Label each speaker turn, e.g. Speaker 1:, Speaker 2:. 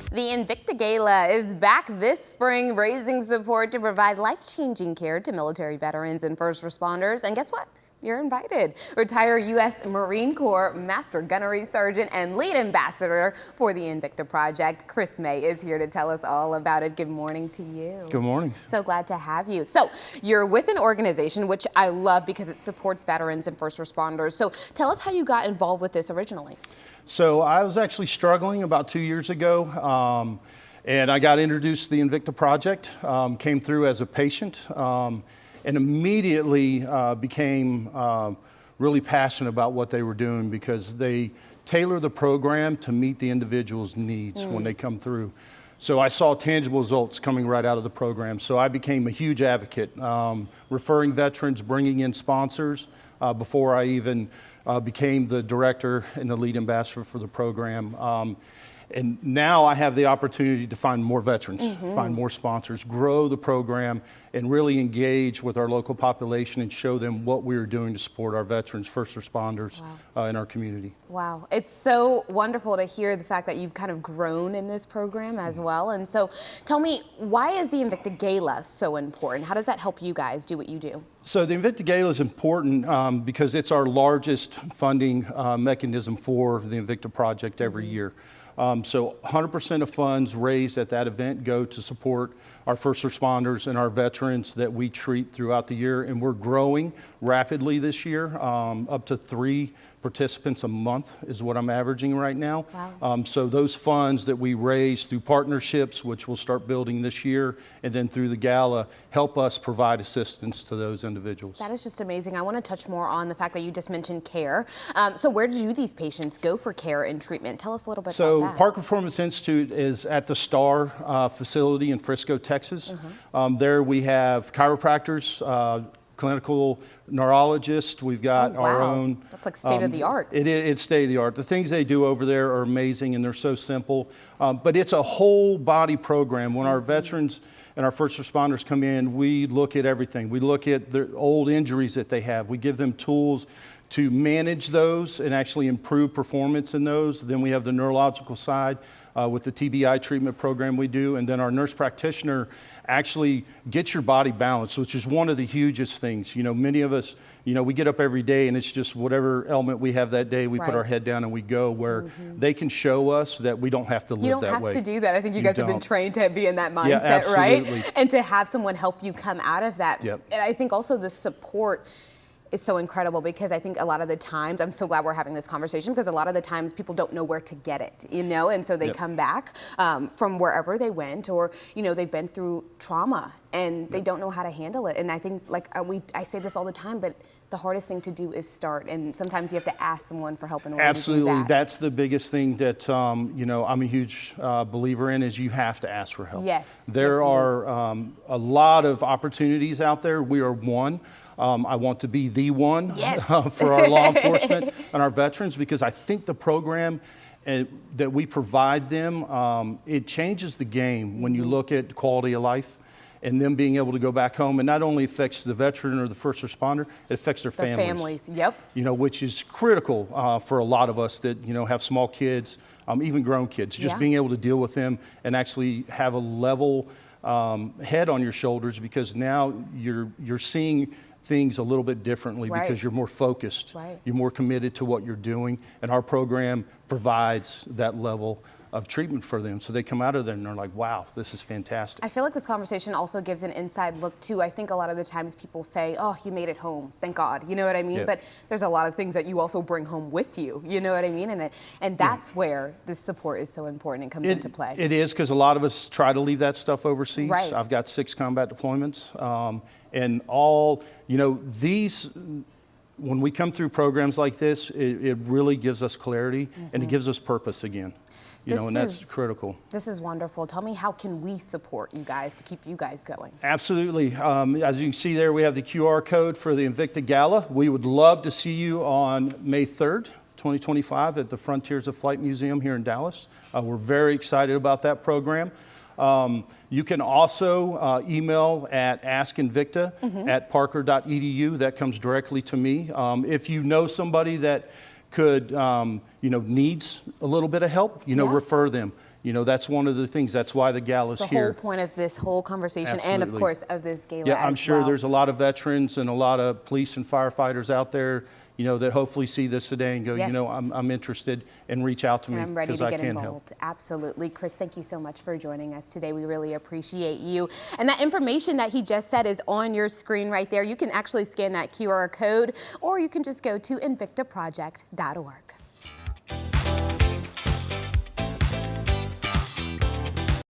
Speaker 1: The INVICTA Gala is back this spring, raising support to provide life-changing care to military veterans and first responders. And guess what? You're invited. Retired U.S. Marine Corps Master Gunnery Sergeant and lead ambassador for the INVICTA Project, Chris May, is here to tell us all about it. Good morning to you.
Speaker 2: Good morning.
Speaker 1: So glad to have you. So you're with an organization which I love because it supports veterans and first responders. So tell us how you got involved with this originally.
Speaker 2: So I was actually struggling about 2 years ago, and I got introduced to the INVICTA Project, came through as a patient, and immediately became really passionate about what they were doing because they tailor the program to meet the individual's needs when they come through. So I saw tangible results coming right out of the program. So I became a huge advocate, referring veterans, bringing in sponsors before I even became the director and the lead ambassador for the program. And now I have the opportunity to find more veterans, find more sponsors, grow the program, and really engage with our local population and show them what we are doing to support our veterans, first responders in our community.
Speaker 1: Wow, it's so wonderful to hear the fact that you've kind of grown in this program as well. And so tell me, why is the INVICTA Gala so important? How does that help you guys do what you do?
Speaker 2: So the INVICTA Gala is important because it's our largest funding mechanism for the INVICTA Project every year. So 100% of funds raised at that event go to support our first responders and our veterans that we treat throughout the year. And we're growing rapidly this year, up to 3 participants a month is what I'm averaging right now.
Speaker 1: Wow.
Speaker 2: So those funds that we raise through partnerships, which we'll start building this year, and then through the gala, help us provide assistance to those individuals.
Speaker 1: That is just amazing. I want to touch more on the fact that you just mentioned care. So where do these patients go for care and treatment? Tell us a little bit about that.
Speaker 2: So Park Performance Institute is at the STAR facility in Frisco, Texas. There we have chiropractors, clinical neurologists. We've got our own.
Speaker 1: That's like state of the art.
Speaker 2: It's state of the art. The things they do over there are amazing and they're so simple. But it's a whole body program. When our veterans and our first responders come in, we look at everything. We look at the old injuries that they have. We give them tools to manage those and actually improve performance in those. Then we have the neurological side with the TBI treatment program we do. And then our nurse practitioner actually gets your body balanced, which is one of the hugest things. You know, many of us, you know, we get up every day and it's just whatever element we have that day, we put our head down and we go, where they can show us that we don't have to live that way.
Speaker 1: You don't have to do that. I think you guys have been trained to be in that mindset,
Speaker 2: yeah, absolutely.
Speaker 1: right? And to have someone help you come out of that.
Speaker 2: Yep.
Speaker 1: And I think also the support is so incredible because I think a lot of the times, I'm so glad we're having this conversation because a lot of the times people don't know where to get it, you know, and so they come back from wherever they went, or, you know, they've been through trauma and they don't know how to handle it. And I think, like I say this all the time, but the hardest thing to do is start, and sometimes you have to ask someone for help in order
Speaker 2: Absolutely.
Speaker 1: to do that.
Speaker 2: That's the biggest thing that, you know, I'm a huge believer in, is you have to ask for help.
Speaker 1: Yes.
Speaker 2: There are a lot of opportunities out there. We are one. I want to be the one for our law enforcement and our veterans, because I think the program that we provide them, it changes the game when you look at quality of life and them being able to go back home. And not only affects the veteran or the first responder, it affects their families.
Speaker 1: Families, yep.
Speaker 2: You know, which is critical for a lot of us that, you know, have small kids, even grown kids, just being able to deal with them and actually have a level head on your shoulders, because now you're seeing things a little bit differently because you're more focused, you're more committed to what you're doing, and our program provides that level of treatment for them. So they come out of there and they're like, wow, this is fantastic.
Speaker 1: I feel like this conversation also gives an inside look too. I think a lot of the times people say, oh, you made it home, thank God, you know what I mean? But there's a lot of things that you also bring home with you, you know what I mean? And that's where this support is so important and comes into play.
Speaker 2: It is, because a lot of us try to leave that stuff overseas. I've got 6 combat deployments, and all, you know, these, when we come through programs like this, it really gives us clarity and it gives us purpose again. You know, and that's critical.
Speaker 1: This is wonderful. Tell me, how can we support you guys to keep you guys going?
Speaker 2: Absolutely. As you can see there, we have the QR code for the INVICTA Gala. We would love to see you on May 3rd, 2025 at the Frontiers of Flight Museum here in Dallas. We're very excited about that program. You can also email at askinvicta@parker.edu. That comes directly to me. If you know somebody that could, you know, needs a little bit of help, you know,
Speaker 1: Yeah.
Speaker 2: refer them. You know, that's one of the things. That's why the gala's
Speaker 1: The
Speaker 2: here.
Speaker 1: whole point of this whole conversation, and of
Speaker 2: Absolutely.
Speaker 1: course of this gala.
Speaker 2: Yeah, I'm
Speaker 1: as
Speaker 2: sure
Speaker 1: well.
Speaker 2: there's a lot of veterans and a lot of police and firefighters out there, you know, that hopefully see this today and go,
Speaker 1: Yes.
Speaker 2: you know, I'm interested, and reach out to
Speaker 1: And
Speaker 2: me
Speaker 1: I'm ready
Speaker 2: because
Speaker 1: to
Speaker 2: I
Speaker 1: get
Speaker 2: can
Speaker 1: involved.
Speaker 2: help.
Speaker 1: Absolutely. Chris, thank you so much for joining us today. We really appreciate you. And that information that he just said is on your screen right there. You can actually scan that QR code, or you can just go to invictaproject.org.